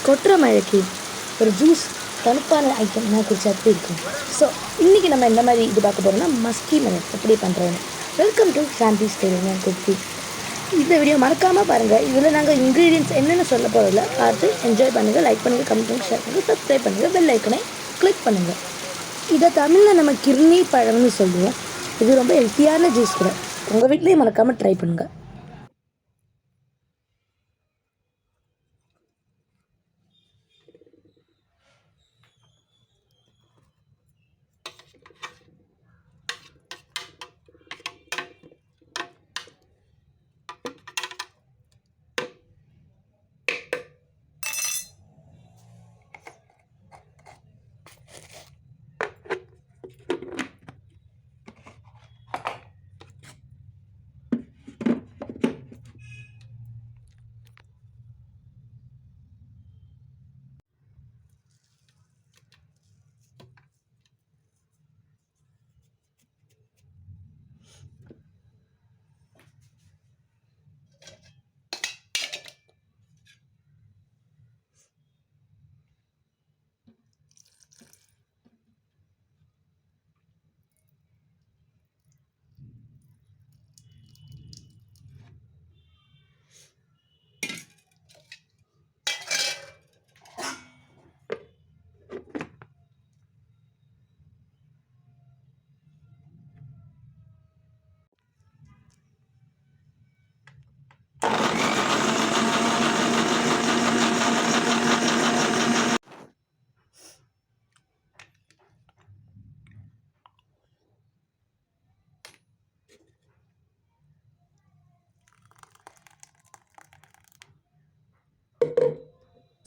கொட்டுற மழைக்கு ஒரு ஜூஸ் தணுப்பான ஐட்டம் நான் குடிச்சா எப்படி இருக்கும். ஸோ இன்றைக்கி நம்ம என்ன மாதிரி இது பார்க்க போகிறோம்னா மஸ்கி மெலன் எப்படி பண்ணுறோன்னு. Welcome to Shanthi's tailoring and cooking. இந்த வீடியோ மறக்காமல் பாருங்கள். இதில் நாங்கள் இன்க்ரீடியன்ட்ஸ் என்னென்ன சொல்ல போகிறதில்ல, பார்த்து என்ஜாய் பண்ணுங்கள். லைக் பண்ணுங்கள், கமெண்ட் பண்ணுங்கள், ஷேர் பண்ணுங்கள், சப்ஸ்கிரைப் பண்ணுங்கள், பெல் ஐக்கனை கிளிக் பண்ணுங்கள். இதை தமிழில் நம்ம கிர்னி பழம்னு சொல்லுவோம். இது ரொம்ப ஹெல்த்தியான ஜூஸ் கூட. உங்கள் வீட்லேயும் மறக்காமல் ட்ரை பண்ணுங்கள்.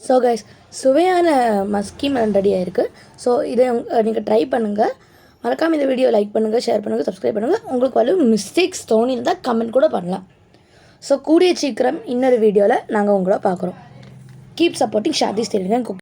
ஸோ கைஸ், சுவையான மஸ்கி மெலன் ரெடியாக இருக்குது. ஸோ இதை நீங்கள் ட்ரை பண்ணுங்கள். மறக்காமல் இந்த வீடியோ லைக் பண்ணுங்கள், ஷேர் பண்ணுங்கள், சப்ஸ்கிரைப் பண்ணுங்கள். உங்களுக்கு வலு மிஸ்டேக்ஸ் தோணியிருந்தால் கமெண்ட் கூட பண்ணலாம். ஸோ கூடிய சீக்கிரம் இன்னொரு வீடியோவில் நாங்கள் உங்களை பார்க்குறோம். Keep supporting Shanthi's tailoring and cooking.